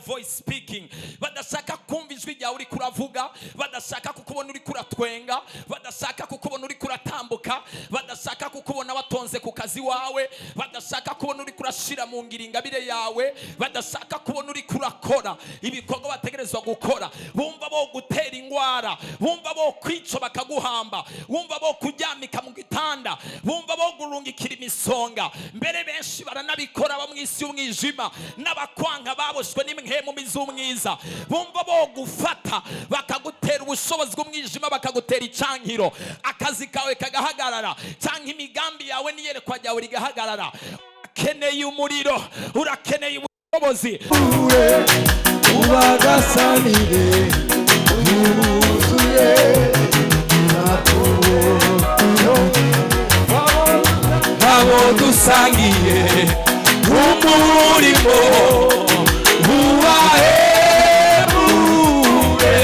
voice speaking, badashaka kumva ijwi ryawe uri kuravuga, badashaka kukubona uri kuratwenga, badashaka kukubona uri kuratambuka, badashaka kukubona watonze ku kazi wawe, badashaka kubona uri kurashira mu ngiringabire yawe, badashaka kubona uri kurakora ibikorwa bategerezwa gukora. Bumva bo gutera ingwara, bumva bo kwico bakaguhamba, bumva bo kuryamika mu gitanda, bumva bo gurungikira imisonga. Mbere benshi baranabikora ba mwisi y'umwijima n'abakwanka baboshwe n'imwe mu mizumwiza. Bumva bo gufata bakagutera ubushobozi bw'umwijima, bakagutera icankiro, akazi kawe kagahagarara, cyangwa imigambi yawe niyerekwa ryawe rigahagarara. Urakeneye umuriro, urakeneye ubushobozi. Ubagasanire yuzuye abo dusangiye umurimo ubahebure,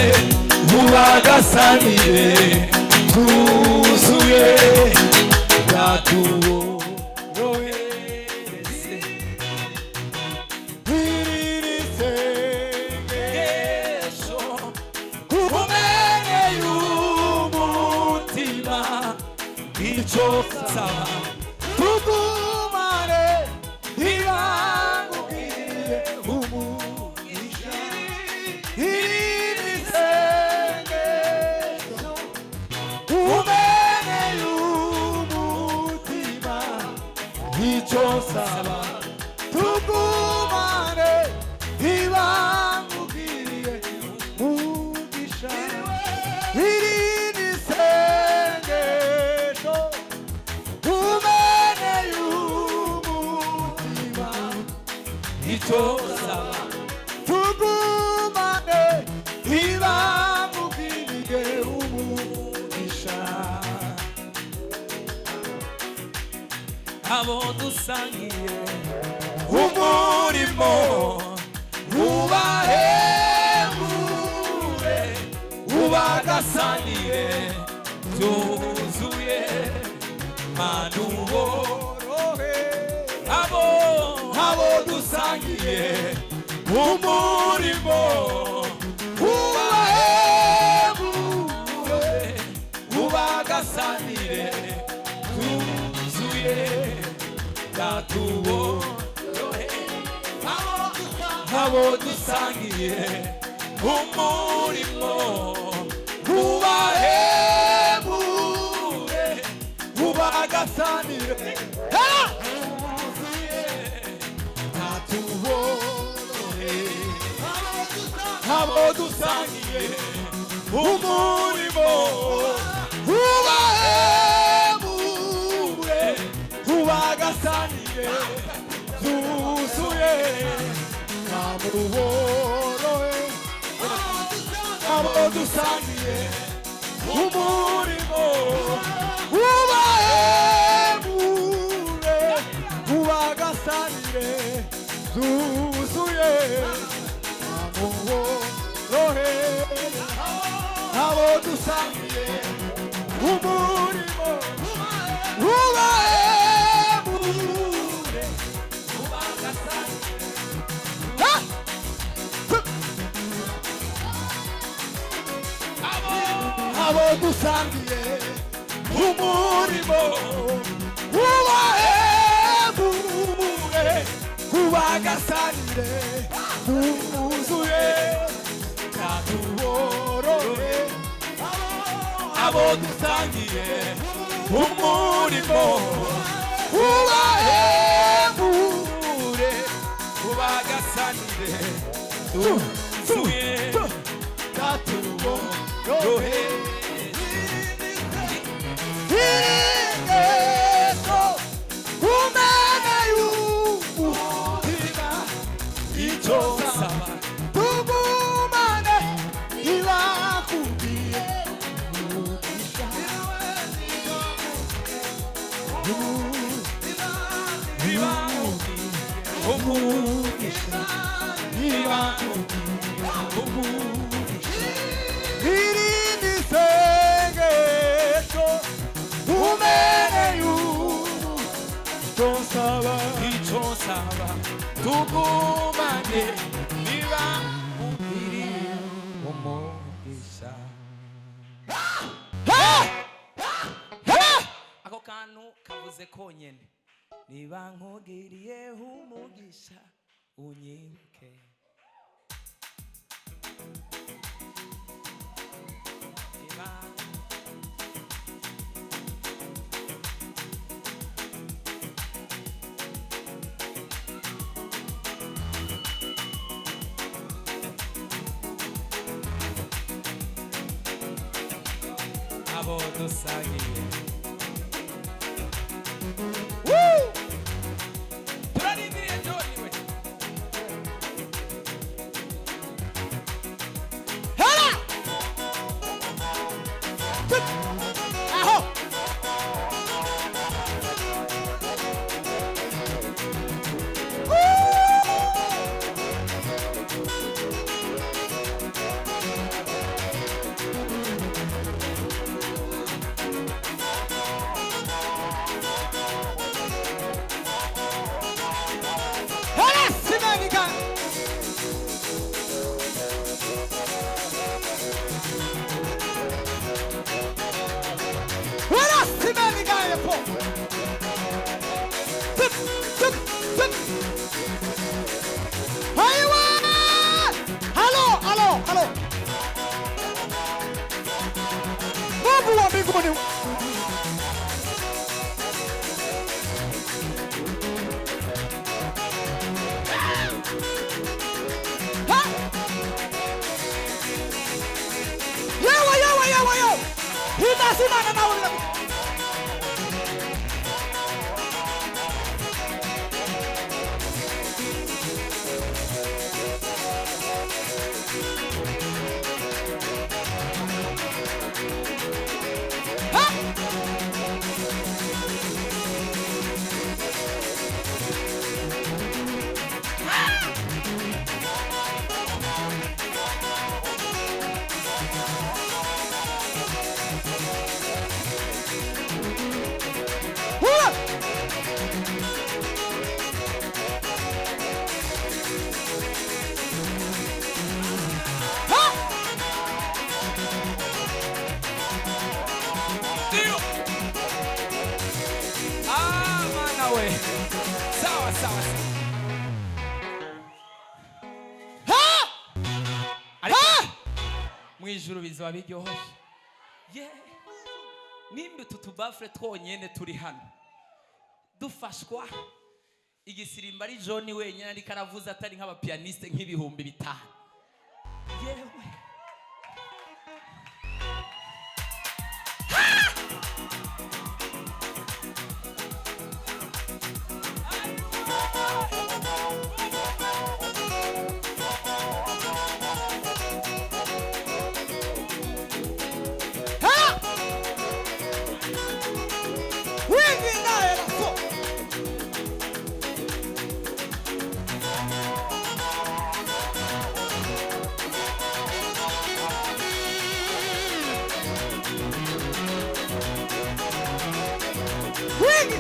ubagasanire yuzuye yatuborohereze. Iri sengesho umenye umutima, icyo nsaba tugumane ibangubwiye umugisha. Iri sengesho umenye umutima, icyo nsaba tugumane ibangubwiye umugisha. Iri sengesho umenye umutima, icyo nsaba tugumane ibangubwiye umugisha. Abo dusangiye umurimo ubahebure, ubagasanire byuzuye manuborohe. Abo dusangiye umurimo ubahebure, ubagasanire byuzuye yatuborohe. Abo dusangiye umurimo ubahebure, ubagasanire yatuborohe. Abo dusangiye umurimo ubahebure, ubagasanire byuzuye yatuborohe. Abo dusangiye umurimo ubahebure, ubagasanire byuzuye yatuborohe. Abo dusangiye umurimo ubahebure, ubagasanire. Abo dusangiye umurimo ubahebure, ubagasanire byuzuye yatuborohe. Abo dusangiye umurimo ubahebure, ubagasanire byuzuye yatuborohe. Ingeso umenye umutima, icyo nsaba tugumane ibakubwiye umugisha. Umugisha ibakubwiye umugisha. Irindi sengesho umenye icyo nsaba tugumane ibakubwiye konyene niba nkugiriye umugisha unyibuke abo dusangiye turarindiriye John we Hera! Aho! Hera! Simanika! Hera! Simanika yapo! Tık! Tık! Tık! Hayvan! Halo! Halo! Halo! Mungu wa mbinguni! Ha! Yawa, yawa, yawa, yawa! Hitasimama na ule. Ha! Hula! Ha! ndio mana we sawa sawa Ha! ariko Ha! mwijuru bizaba biryoshye nimba utu tubafure twonyene turi hano dufashwa igisirimba ari John wenyine ariko aravuza atari nk'abapianiste nk'ibihumbi 5 yewe Ha! Wingi naye naso. Wingi.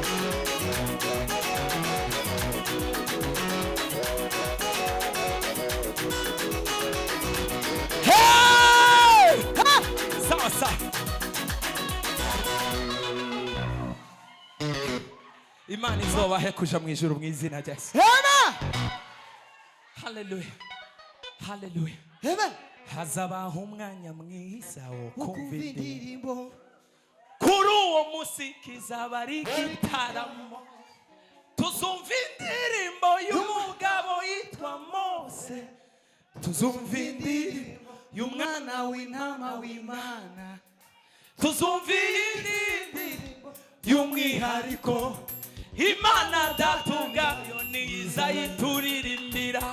Hey! Ha! sawa sawa Imana izobahe kuja mu ijuru mu izina rya Yesu Amen. haleluya haleluya Amen. hazabaho umwanya mwiza wo kumva Ukumva indirimbo indirimbo. kuri uwo munsi kizaba ari igitaramo tuzumva indirimbo y'umugabo yitwa Mose tuzumva indirimbo y'umwana w'intama w'Imana. tuzumva indirimbo y'umwihariko Imana datungayo niza yituririmbira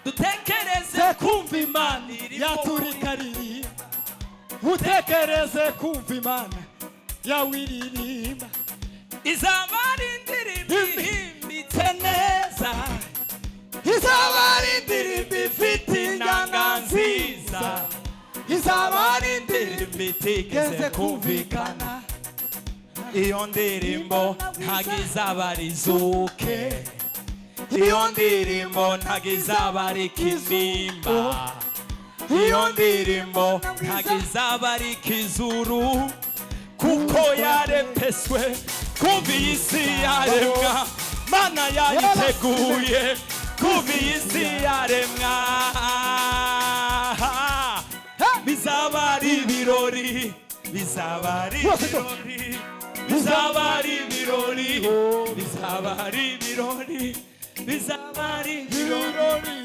dutekereze kumva Imana irimo Yaturikariri. Utekereze kumva Imana yawiririmba. izaba ari indirimbo ihimbitse neza Izaba ari indirimbo ifite inanga nziza. Izaba ari indirimbo igeze kumvikana. iyo ndirimbo ntago izaba ari izuke iyo ndirimbo ntago izaba ari ikimimba iyo ndirimbo ntago izaba ari ikizuru kuko yarepeswe kuva isi yaremwa mana yayiteguye kuva isi yaremwa bizaba ari ibirori bizaba ari ibirori bizaba ari ibirori bizaba ari ibirori bizaba ari ibirori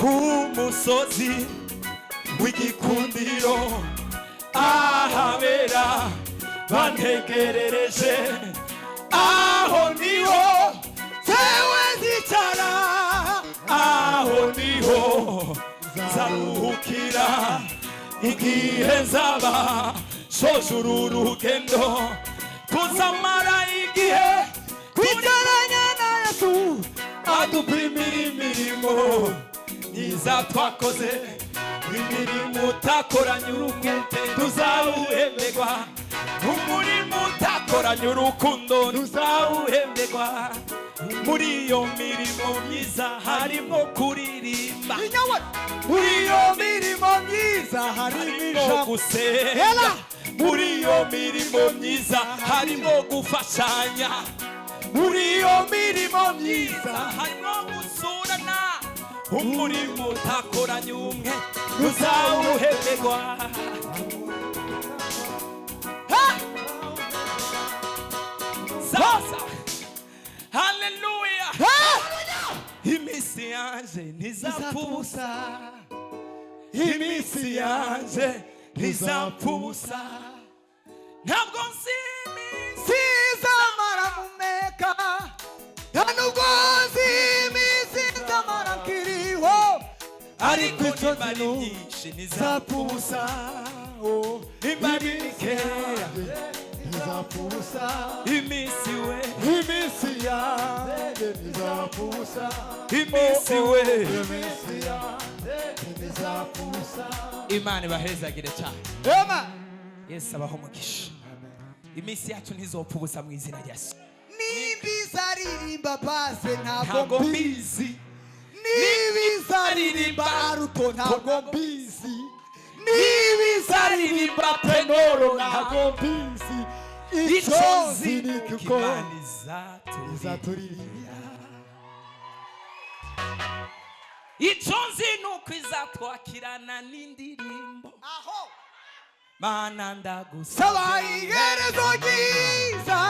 ku musozi w'igikundiro ahabera bantegerereje aho niho tewe zicara aho niho zaruhukira igihe nzaba soje uru rugendo tuzamara igihe kwicaranya na Yesu adupimira imirimo myiza twakoze imirimo utakoranye urukundo tuzawuhemberwa umurimo utakoranye urukundo tuzawuhemberwa muri iyo mirimo myiza harimo kuririmba muri iyo mirimo myiza harimo gusenga muri iyo mirimo myiza harimo gufashanya muri iyo mirimo myiza harimo gusurana umurimo utakoranye umwe uzawuhemberwa sasa haleluya iminsi yanje ntizapfusa iminsi yanje ntizapfusa ntabwo nzi zamara mumeka nubwo nzi iminsi zamara nkiriho ariko icyo nyinshi ntizapfusa imari mikeya ntizapfusa iminsi we iminsi yanjye ntizapfusa iminsi we iminsi yanjye ntizapfusa Imana ibahezagire cyane Yesu abaho umugisha iminsi yacu ntizopfubusa mu izina rya Yesu nibizaririmba base ntabwo mbizi nibizaririmba aruto ntabwo mbizi nibizaririmba tenoro ntabwo mbizi icyo nzi ni kuko izaturirimba icyo nzi ni uko izatwakirana n'indirimbo Mana ndagusaba iherezo ryiza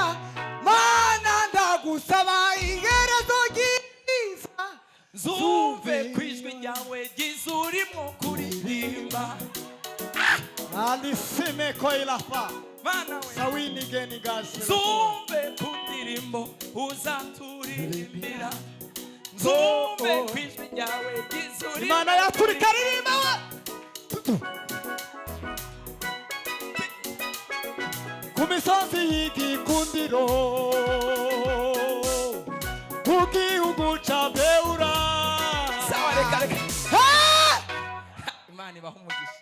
Mana ndagusaba iherezo ryiza Zumve kwijwi ryawe ryiza urimo kuririmba Alisime ko ilafa Mana we Sawini geni gazi Zumve kundirimbo uzaturirimbira Zumve kwijwi ryawe ryiza urimo Imana yaturikaririmba we Kumisozi y'igikundiro Kugihugu ca Beura Sawa reka Imana ibaho umugisha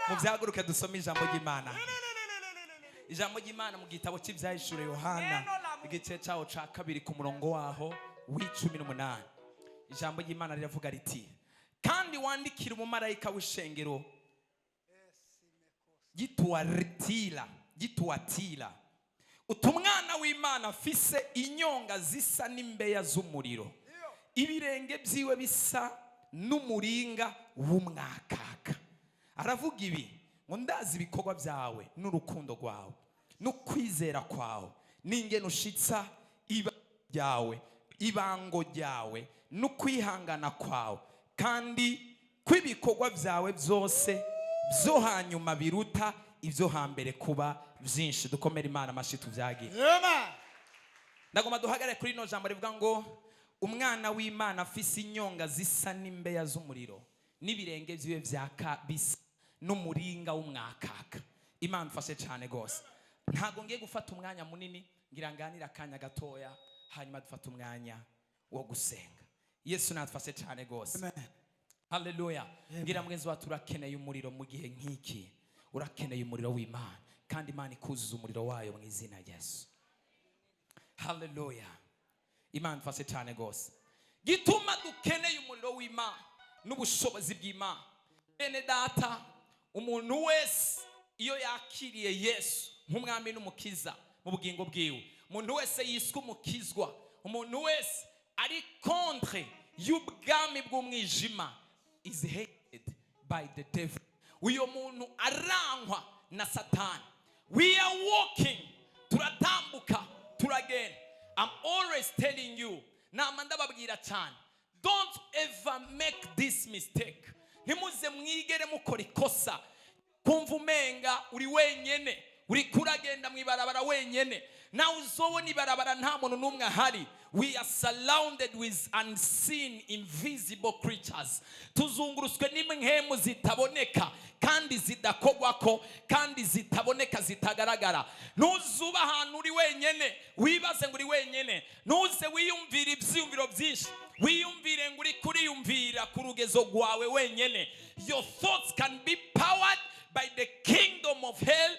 mu byaguruke dusome ijambo ry'Imana ijambo ry'Imana mu gitabo cy'Ibyahishuriwe Yohana igice cyaho ca 2 ku murongo waho w'18 ijambo ry'Imana riravuga riti kandi wandikira umumarayika w'ishengero gituatira utumwana w'Imana afise inyonga zisa n'imbeya z'umuriro ibirenge byiwe bisa n'umuringa w'umwakaka aravuga ibi ngo ndazi ibikorwa byawe n'urukundo rwawe no kwizera kwawe n'ingene ushitsa ibango ryawe no kwihangana kwawe kandi kw'ibikorwa byawe byose byo hanyuma biruta ibyo hambere kuba byinshi dukomera Imana amashi tuvyagira ndagoma duhagare kuri no jambo rivuga ngo umwana w'Imana afise inyonga zisa n'imbeya z'umuriro n'ibirenge byiwe vyaka bisa n'umuringa w'umwakaka Imana fashe cyane gose ntago ngiye gufata umwanya munini ngira nganira akanya gatoya hanyuma dufata umwanya wo gusenga Yesu natfashe cyane gose haleluya ngira mwenzi watu urakeneye umuriro mu gihe nk'iki urakeneye umuriro w'Imana kandi Imana ikuzuza umuriro wayo mu izina rya Yesu haleluya Imana fashe cyane gose gituma dukeneye umuriro w'Imana n'ubushobozi bw'Imana bene data umuntu wese iyo yakiriye Yesu nk'umwami n'umukiza mu bugingo bwiwe. Umuntu wese yiswe umukizwa, umuntu wese ari contre y'ubwami bw'umwijima is hated by the devil. Uyo muntu arangwa na Satani. We are walking, turatambuka, turagenda. I'm always telling you, nama ndababwira cyane, don't ever make this mistake. Ntimuze mwigere mukora ikosa kumva umenga uri wenyene, uri kuragenda mwibarabara wenyene, na uzobona ibarabara nta muntu numwe ahari. We are surrounded with unseen, invisible creatures. Tuzunguruswe n'impemu zitaboneka kandi zidakogwako kandi zitaboneka zitagaragara. Nuzuba ahantu uri wenyene wibaze ngo uri wenyene, nuze wiyumvira ivyumviro byinshi, wiyumvire ngo uri kuriyumvira ku rugezo rwawe wenyene. Your thoughts can be powered by the kingdom of hell.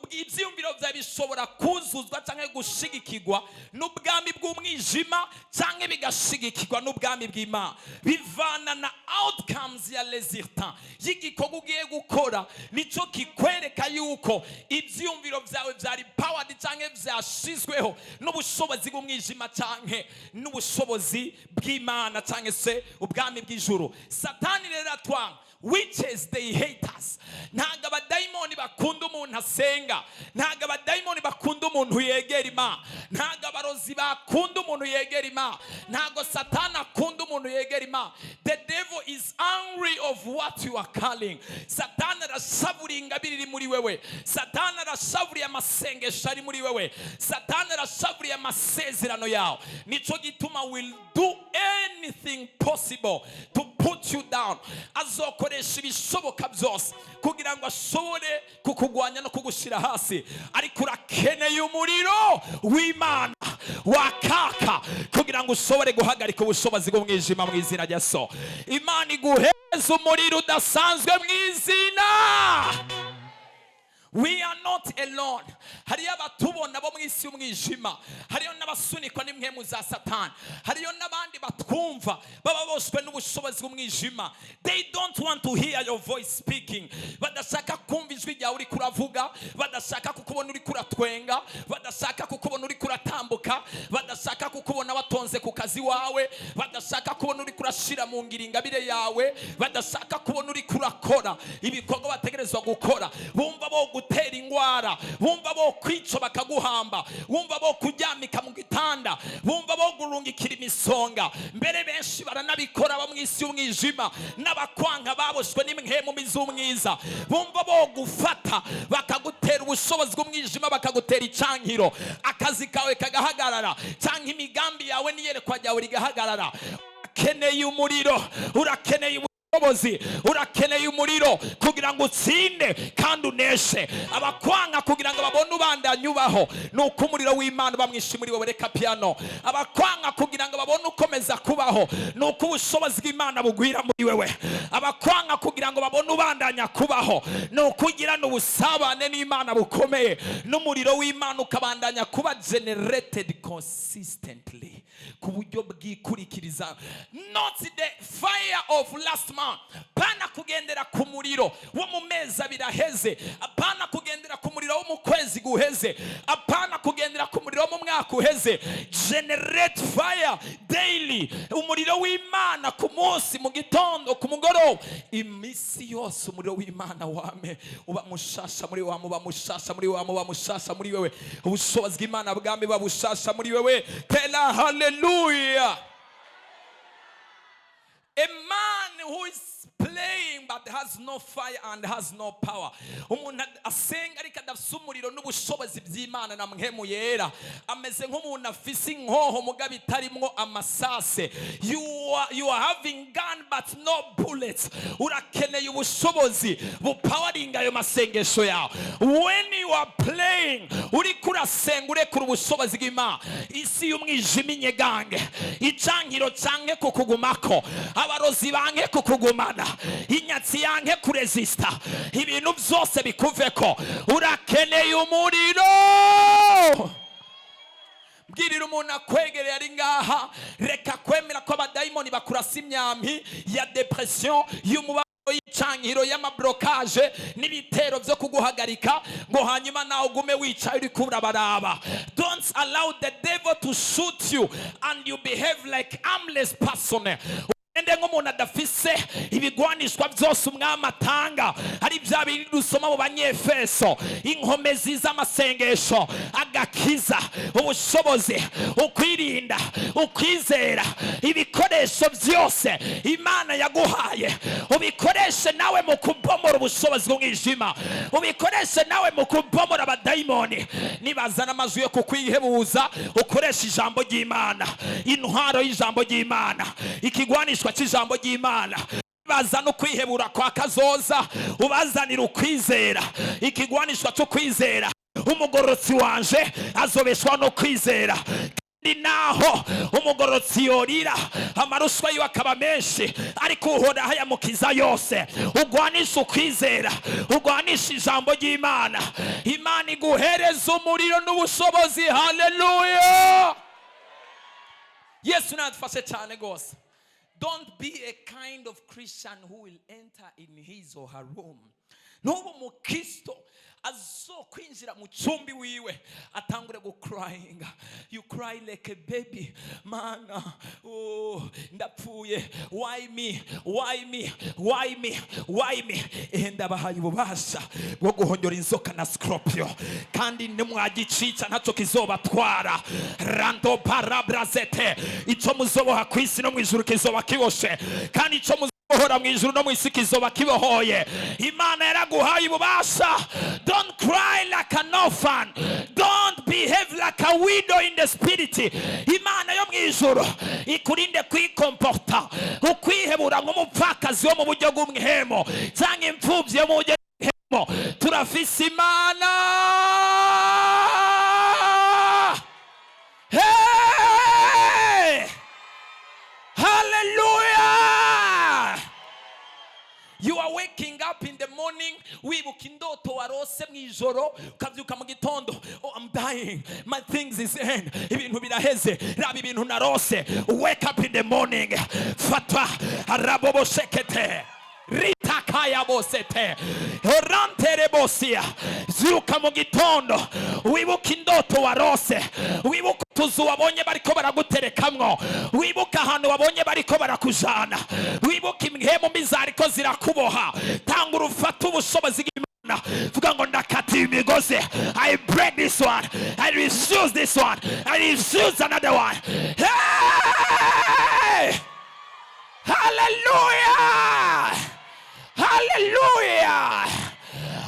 Ivyumviro vya bishobora kuzuzwa canke gushigikirwa n'ubwami bw'umwijima canke bigashigikirwa n'ubwami bw'Imana. Bivana na outcomes ya resultant y'igikorwa ugiye gukora, nico kikwereka yuko ivyumviro vyawe vyari powered canke vyashizweho n'ubushobozi bw'umwijima canke n'ubushobozi bw'Imana canke se ubwami bw'ijuru. Satani rero atwanga witches, they hate us. Ntago abadayimoni bakunda umuntu asenga, ntago abadayimoni bakunda umuntu yegera Imana, ntago abarozi bakunda umuntu yegera Imana, ntago Satani akunda umuntu yegera Imana. The devil is angry of what you are calling. Satani arashavuriye ingabire iri muri wewe, Satani arashavuriye amasengesho ari muri wewe, Satani arashavuriye amasezerano yawe. Nico gituma will do anything possible to put you down. Azokoresha ibishoboka byose kugira ngo ashobore kukugwanya no kugushira hasi. Ariko urakeneye umuriro w'Imana wakaka kugira ngo ushobore guhagarika ubushobozi bw'umwijima mu izina rya Yesu. Imana iguheze umuriro udasanzwe mu izina. We are not alone. Hariyo abatubona bo mu isi y'umwijima, hariyo n'abasunikwa n'impemu za Satani, hariyo n'abandi batwumva baba boshwe n'ubushobozi bw'umwijima. They don't want to hear your voice speaking. Badashaka kumva ijwi ryawe uri kuravuga, badashaka kukubona uri kuratwenga, badashaka kukubona uri kuratambuka, badashaka kukubona watonze ku kazi wawe, badashaka kubona uri kurashira mu ngiro ingabire yawe, badashaka kubona uri kurakora ibikorwa bategerezwa gukora. Bumva bo gutera ingwara, bumva bo kwico bakaguhamba, bumva bo kuryamika mu gitanda, bumva bo gurungikira imisonga. Mbere benshi baranabikora ba mu isi y'umwijima, n'abakwanga baboshwe n'impemu z'umwiza, bumva bo gufata bakagutera ubushobozi bw'umwijima, bakagutera icankiro, akazi kawe kagahagarara, cyangwa imigambi yawe n'iyerekwa ryawe rigahagarara. Urakeneye umuriro, urakeneye urakeneye umuriro kugira ngo utsinde kandi uneshe. Abakwanga kugira ngo babone ubandanya ubaho, nuko umuriro w'Imana bamwishi muri wowe. Reka piano. Abakwanga kugira ngo babone ukomeza kubaho, nuko ubushobozi bw'Imana bugwira muri wewe. Abakwanga kugira ngo babone ubandanya kubaho, nuko ugirana ubusabane n'Imana bukomeye, n'umuriro w'Imana ukabandanya kuba generated consistently ku buryo bw'ikurikiriza. Not the fire of last month. Pana kugendera ku muriro wo mu mezi abiri aheze, apana kugendera ku muriro wo mu kwezi guheze, apana kugendera ku muriro wo mu mwaka uheze. Generate fire daily, umuriro w'Imana ku munsi, mu gitondo, ku mugoroba, imisi yose umuriro w'Imana wame uba mushasha muri wewe, uba mushasha muri wewe, uba mushasha muri wewe. Ubushobozi bw'Imana bwame buba bushasha muri wewe. Kela hallelujah. A man who is playing but has no fire and has no power, umuntu asenga ariko adafise umuriro n'ubushobozi by'Imana na mpemu yera, ameze nk'umuntu afise inkoho mugabo itarimwo amasase. You are having gun but no bullets. Urakeneye ubushobozi bupoweringa ayo masengesho yawe. When you are playing, uri kurasenga urekura ubushobozi bw'Imana, isi y'umwijima inyegange, icankiro canke kukugumako, abarozi banke kukugumana, inyatsi yanke kuresista, ibintu byose bikuveko. Urakeneye umuriro. Mbwirira umuntu akwegereye ari ngaha, reka kwemera ko abadayimoni bakurasa imyambi ya depression, y'umubabaro y'icankiro y'amablokaje n'ibitero byo kuguhagarika ngo hanyuma nawe ugume wicaye uri kurabaraba. Don't allow the devil to shoot you and you behave like armless person. Ende nk'umuntu adafise ibigwanishwa byose umwami atanga, ari bya bindi dusoma mu Banyefeso, inkomezi z'amasengesho, agakiza, ubushobozi, ukwirinda, ukwizera, ibikoresho byose Imana yaguhaye ubikoreshe nawe mu kubomora ubushobozi bw'umwijima, ubikoreshe nawe mu kubomora abadayimoni. Nibazana amajwi yo kukwihebuza, ukoresha ijambo ry'Imana, intwaro y'ijambo ry'Imana, ikigwanishwa cy'ijambo ry'Imana. Bazana ukwihebura kwa kazoza, ubazanira ukwizera, ikigwanishwa cyo kwizera. Umugororotsi wanje azobeshwa no kwizera, kandi naho umugororotsi yorira amarushwa yiwe akaba menshi, ariko uhoraho ayamukiza yose. Ugwanisha ukwizera, ugwanisha ijambo ry'Imana, Imana iguhereza umuriro n'ubushobozi. Haleluya! Yesu nadufashe cyane gose. Don't be a kind of Christian who will enter in his or her room. Nubu mukristo azokwinjira mu cyumbi wiwe atangure crying. You cry like a baby. Mana, oh, ndapfuye. Why me? Why me? Why me? Why me? Ndabahaye ububasha bwo guhonyora inzoka na scorpio, kandi nimwagicica ntacyo kizobatwara. Rando parabrazete. Icyo muzoboha ku isi no mu ijuru kizoba kiboshe, kandi icyo muzobohora mu ijuru no mu isi kizoba kibohoye. Imana yaraguhaye ububasha. Don't cry like an orphan. Don't behave like a widow in the spirit. Imana yo mu ijuru ikurinde kwikomporta, ukwihebura nk'umupfakazi wo mu buryo bw'umwihemo cyangwa imfubyi yo mu buryo bw'umwihemo. Turafise Imana. Hey! Hallelujah! You are waking up in the morning, wibuka indoto warose mu ijoro, ukabyuka mu gitondo, oh I'm dying, my things is end, ibintu biraheze, raba ibintu narose. Wake up in the morning, fatwa arabobo shekete, ritakaya bosete, orantere bosia. Zyuka mu gitondo, wibuka indoto warose, wibuka utuzu wabonye bariko baraguterekamwo, wibuka ahantu wabonye bariko barakujana, wibuka imihemo mizariko zirakuboha. Tanga urufata ubushobozi bw'Imana, vuga ngo ndakatiye imigozi. I break this one, I refuse this one, I refuse another one. Hey! Hallelujah! Hallelujah!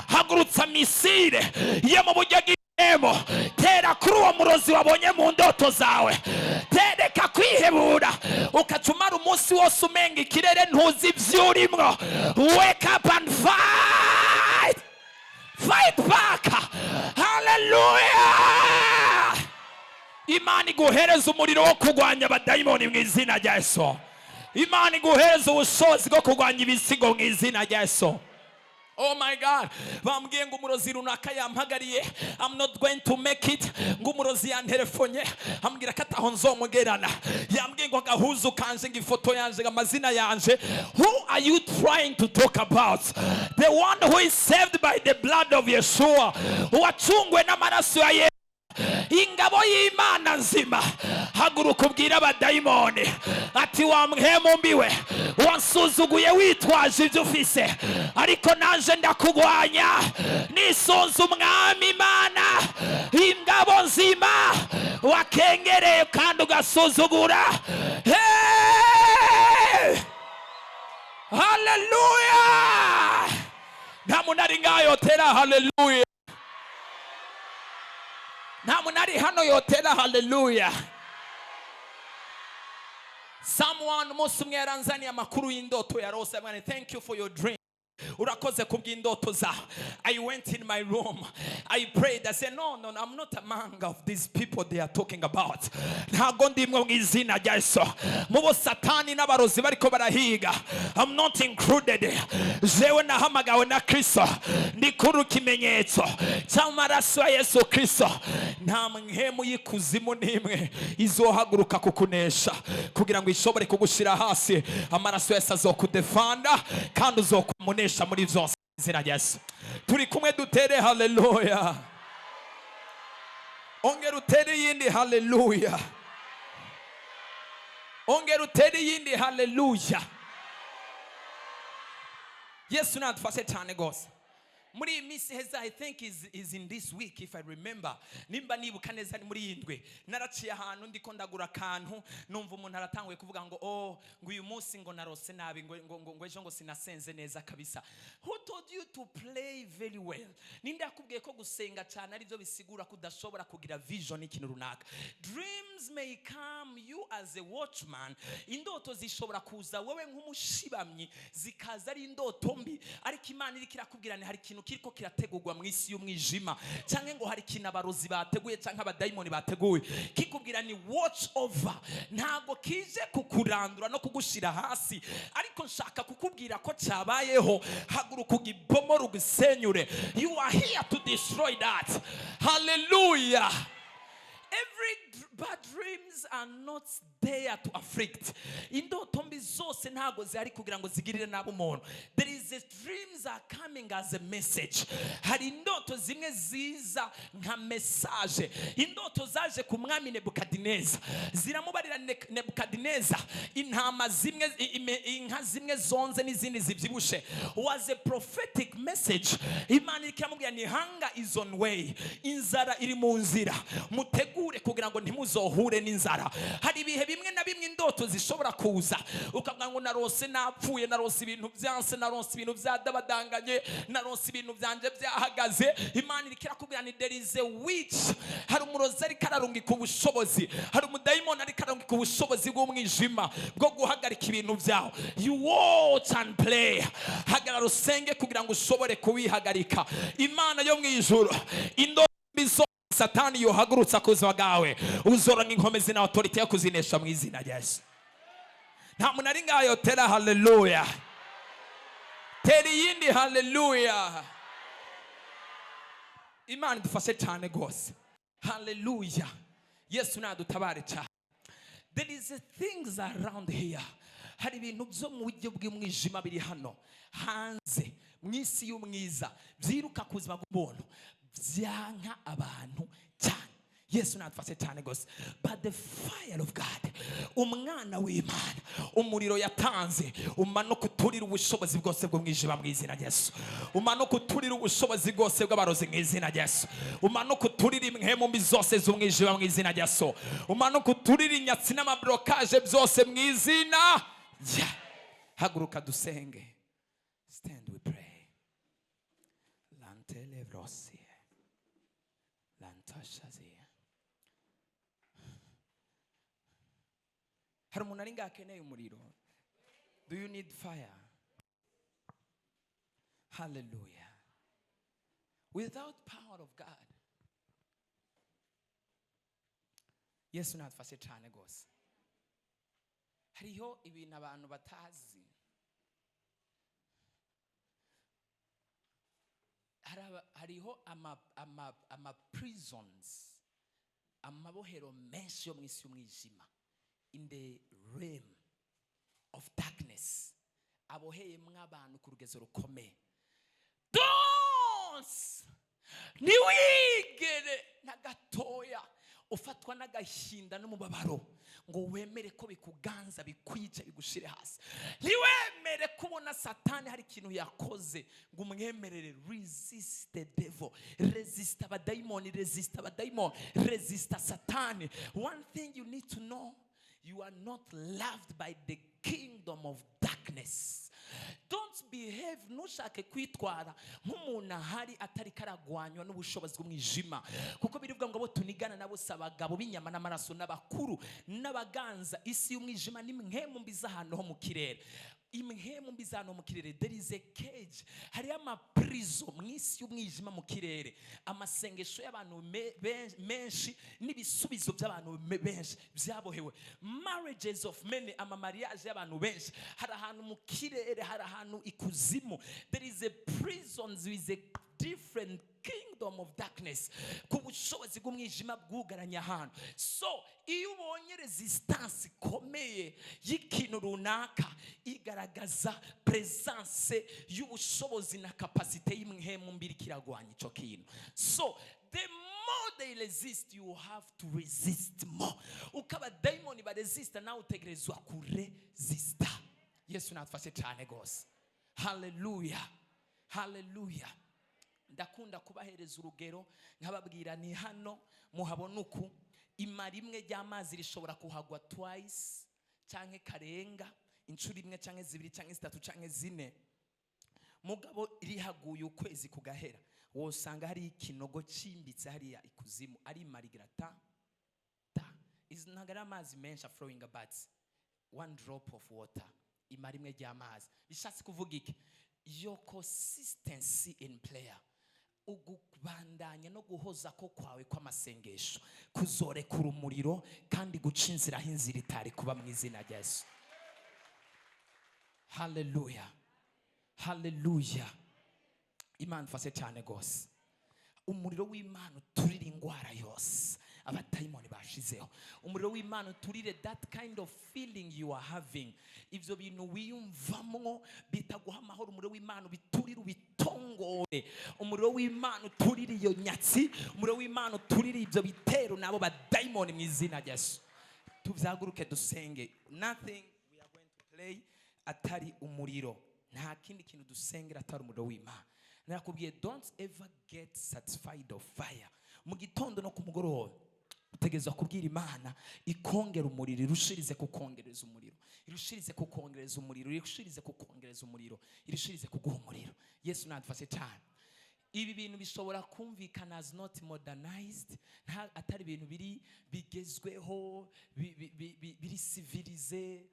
Hagurutsa misile yo mu buryo bw'ihemo, tera kuri uwo murozi wabonye mu ndoto zawe. Tereka kwihebura, ukacumara umunsi wose umenga ikirere ntuzi ivyurimwo. Wake up and fight! Fight back! Hallelujah! Imana iguhereza umuriro wo kugwanya abadayimoni mu izina rya Yesu. Imana iguhereza ubushobozi bwo kugwanya ibisigo mu izina rya Yesu. Oh my God. Bambwiye ngo umurozi runaka yampagariye, I'm not going to make it. Ngo umurozi yanterefonye ambwira ko ataho nzomugerana. Yambwiye ngo gahuzu kanje ngifoto yanje amazina yanje. Who are you trying to talk about? The one who is saved by the blood of Yeshua, wacungwe n'amaraso ya Yesu. Ingabo y'Imana nzima. Haguruka ubwira abadayimoni ati wa mhemu mbiwe, wansuzuguye witwaje ibyo ufise, ariko naje ndakugwanya nisonza umwami Imana. Ingabo nzima wakengereye kandi ugasuzugura. Hey! Hallelujah! Namunari ngayo tera hallelujah. Namunari hano yotera hallelujah. Someone musumwe yaranzani amakuru y'indoto yarose. Thank you for your dream. urakoze kubw'indoto zawe. I went in my room, I prayed, I said no, I'm not among of these people they are talking about. Ntago ndimwe mu izina rya Yesu mu bo satani n'abarozi bariko barahiga. I'm not included. Jewe nahamagawe na Kristo, ndi kuri ikimenyetso cy'amaraso ya Yesu Kristo. Nta mpemu y'ikuzimu n'imwe izohaguruka kukunesha kugira ngo ishobore kugushira hasi. Amaraso ya Yesu azokudefanda kandi uzokunesha muri byose izina rya Yesu. Turi kumwe dutere haleluya. Ongera utere yindi haleluya. Ongera utere yindi haleluya. Yesu nadufashe cyane gose. Muri misi heza, I think is in this week if I remember. Nimba nibuka neza ni muri yindwe. Naraciye ahantu ndiko ndagura kantu numva umuntu aratanguye kuvuga ngo ngo uyu munsi ngo narose nabi ngo ejo ngo sinasenze neza kabisa. Who told you to play very well? Ninde yakubwiye ko gusenga cyane ari byo bisigura kudashobora kugira vision ikintu runaka. Dreams may come you as a watchman. Indoto zishobora kuza wowe nk'umushibamyi zikaza ari indoto mbi, ariko Imana iri kirakubwira ni hari ikintu kiriko kirategurwa mu isi y'umwijima, cyangwa ngo hari ikintu abarozi bateguye cyangwa abadayimoni bateguye kikubwira ni watch over. Ntago kije kukurandura no kugushira hasi, ariko nshaka kukubwira ko cyabayeho. Haguruka ugibomora ugisenyure. You are here to destroy that. Hallelujah. Every bad dreams are not there to afflict. Indoto mbi zose ntago zari kugira ngo zigirire nabo umuntu. There is a dreams are coming as a message. Hari indoto zimwe ziza nka message. Indoto zaje ku mwami Nebukadineza ziramubarira Nebukadineza intama zimwe inka zimwe zonze n'izindi zibyibushe. Was a prophetic message. Imana ikamubwira ni hanga is on way. Inzara iri mu nzira, mutegure kugira ngo ntimuzohure n'inzara. Hari ibihe bimwe na bimwe indoto zishobora kuza ukavuga ngo narose napfuye, narose ibintu byanse, narose ibintu byadabadanganye, narose ibintu byanje byahagaze. Imana irikira kubwira ni there is a witch. Hari umurozi ari kararungika ubushobozi, hari umudayimoni ari kararungika ubushobozi bw'umwijima bwo guhagarika ibintu byawe. You watch and play. Hagarara usenge kugira ngo ushobore kuwihagarika. Imana yo mu ijuru indoto bizo Satani yohagurutsa kuza bwawe uzoronka inkomezi na authority yo kuzinesha mu izina rya Yesu. Nta muntu ari ngayo tera haleluya. Teri yindi haleluya. Imana dufashe cyane gose. Haleluya. Yesu nadutabare cyane. There is things around here. Hari ibintu byo mu buryo bw'umwijima biri hano hanze mu isi y'umwiza byiruka kuzima bw'umuntu byanka abantu cyane. Yesu nadufashe cyane gose. But the fire of God, umwana w'Imana, umuriro yatanze umanuka uturira ubushobozi bwose bwo mwijima mu izina rya Yesu. Umanuka uturira ubushobozi bwose bw'abarozi mu izina rya Yesu. Umanuka uturira impemu mbi zose z'umwijima mu izina rya Yesu. Umanuka uturira inyatsi n'amablokaje byose mu izina rya. Haguruka dusenge. Stand we pray. Lantele vrosi. Lantashazi. Hari umuntu ari ngakeneye umuriro. Do you need fire? Hallelujah. Without power of God. Yesu nadufashe cyane gose. Hariho ibintu abantu batazi. Hariho ama prisons, amabohero menshi yo mu isi y'umwijima, in the realm of darkness, aboheye mw'abantu ku rugezo rukomeye. Don't niwigere na gatoya ufatwa n'agahinda n'umubabaro ngo wemere ko bikuganza bikwica bigushire hasi. Ntiwemere kubona Satani hari ikintu yakoze ngo umwemerere. Resist the devil, resist abadayimoni, resist Satani. One thing you need to know, you are not loved by the kingdom of darkness. Don't behave, nushake kwitwara nk'umuntu ahari atari karagwanywa n'ubushobozi bw'umwijima, kuko birivuga ngo abo tunigana nabo sabagabo b'inyama n'amaraso n'abakuru n'abaganza isi y'umwijima n'imwe mu mbiza ahantu ho mu kirere. imhemu mbizano mu kirere. There is a cage, hari amaprizo mwisi y'umwijima mu kirere. Amasengesho y'abantu menshi n'ibisubizo by'abantu benshi byabohewe. Marriages of many, mariage y'abantu benshi hari ahantu mu kirere, hari ahantu ikuzimu. There is a prison with a different kingdom of darkness, kubushobozi bw'umwijima bwugaranya ahantu. So iyo ubonye resistance ikomeye y'ikintu runaka, igaragaza presence y'ubushobozi na capacity y'imhemu mbiri kiragwanya ico kintu. So the more they resist, you have to resist more. Ukaba daimoni ba resista, nawe utegerezwa kuresista. Yesu natufashe cyane gose. Hallelujah, hallelujah. Ndakunda kubahereza urugero nkababwira ni hano muhabona uku imara imwe ry'amazi rishobora kuhagwa twice canke karenga inshuro imwe canke zibiri canke zitatu canke zine. Mugabo rihaguye ukwezi kugahera, wosanga hari ikinogo cimbitse hariya ikuzimu, ari marigrata is nagara amazi menshi flowing about one drop of water. Imara imwe ry'amazi bishatse kuvuga iki? Your consistency in prayer, ugubandanya no guhoza ko kwawe kw'amasengesho kuzorekura umuriro kandi guca inzira aho inzira itari kuba mu izina rya Yesu. Hallelujah, hallelujah. Imana mfase cyane gose. Umuriro w'Imana uturira ingwara yose abatayimoni bashizeho. Umuriro w'Imana uturire that kind of feeling you are having. Ivyo bintu wiyumvamwo bitaguha amahoro, umuriro w'Imana biturira ubitongore. Umuriro w'Imana uturira iyo nyatsi, umuriro w'Imana uturira ivyo bitero nabo badayimoni mu izina rya Yesu. Tuvyaguruke dusenge. Nothing we are going to play atari umuriro. Nta kindi kintu dusengera atari umuriro w'Imana. Nakubwiye don't ever get satisfied of fire. Mu gitondo no ku mugoroba utegerezwa kubwira Imana ikongera umuriro, irushirize kukongereza umuriro, irushirize kukongereza umuriro, irushirize kukongereza umuriro, irushirize kuguha umuriro. Yesu nadufashe cyane. Ibi bintu bishobora kumvikana as not modernized, nta atari ibintu biri bigezweho, biri civilize,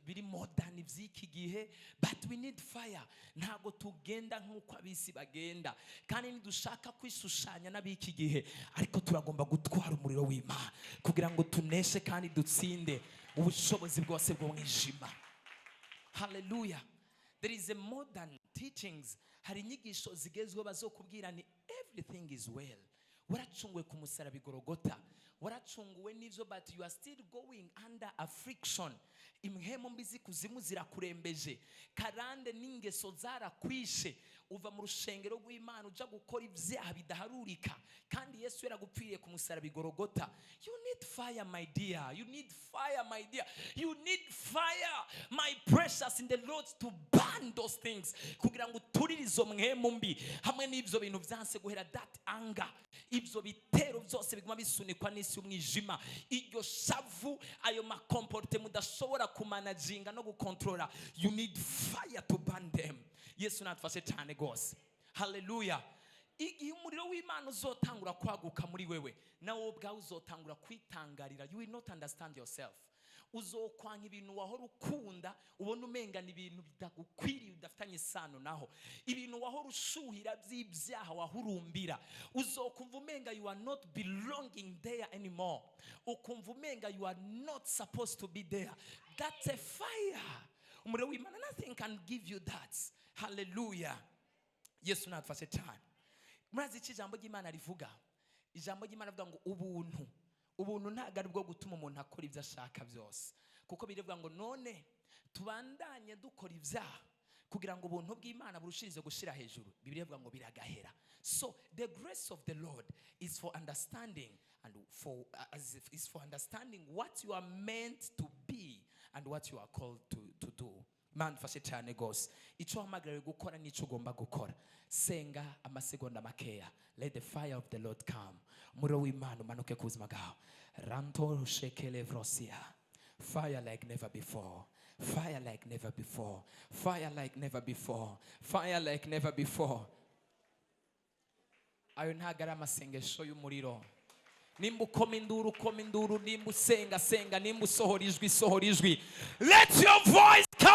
biri modern ivy'iki gihe, but we need fire. Ntago tugenda nk'uko abisi bagenda, kandi nidushaka kwishushanya n'abiki gihe, ariko turagomba gutwara umuriro w'Imana kugira ngo tuneshe kandi dutsinde ubushobozi bwose bwo mwijima. Hallelujah. There is a modern teachings, hari inyigisho zigezweho bazokubwira ni everything is well. Waracunguwe ku musaraba Igorogota, waracunguwe n'ivyo, but you are still going under affliction. Imhemu mbizi kuzimu zirakurembeje, karande n'ingeso zarakwishe, uva mu rushengero rw'Imana uja gukora ivyaha bidaharurika, kandi Yesu yaragupfiriye ku musaraba Igorogota. You need fire, my dear. You need fire, my dear. You need fire, my precious, in the Lord, to burn those things, kugira ngo turire izo mhemu mbi hamwe n'ivyo bintu vyanse guhera, that anger, ivyo bitero vyose biguma bisunikwa n'isi y'umwijima, iryo shavu, ayo makomporte mudashobora kumanaginga no gukontrola. You need fire to burn them. Yesu natufashe cyane gose. Hallelujah. Igihe umuriro w'Imana uzotangura kwaguka muri wewe, nawe ubwawe uzotangura kwitangarira. You will not understand yourself. Uzokwanga ibintu wahora ukunda, ubona umenga ni ibintu bidagukwiriye, udafitanye isano naho. Ibintu wahora ushuhira by'ibyaha wahurumbira, uzokumva umenga you are not belonging there anymore. Ukumva umenga you are not supposed to be there. That's a fire. Umuriro w'Imana, nothing can give you that. Hallelujah. Yesu natufashe cyane. Murazi iki jambo ry'Imana rivuga? Ijambo ry'Imana rivuga ngo ubuntu ntago ari bwo gutuma umuntu akora ibyo ashaka byose, kuko birivuga ngo none tubandanye dukora ibyaha kugira ngo ubuntu bw'Imana burushirize gushira hejuru. Bibiliya ivuga ngo biragahera. So the grace of the Lord is for understanding, and is for understanding what you are meant to be and what you are called to do. Man fashe cyane gose. Ico hamagariwe gukora nico ugomba gukora. Senga amasegonda makeya. Let the fire of the Lord come. Umuriro w'Imana umanuke ku buzima bwawe. Ranto shekele vrosia. Fire like never before. Fire like never before. Fire like never before. Fire like never before. Ayo ntagara amasengesho y'umuriro. Nimba ukoma induru, nimba usenga, nimba usohora ijwi. Let your voice come.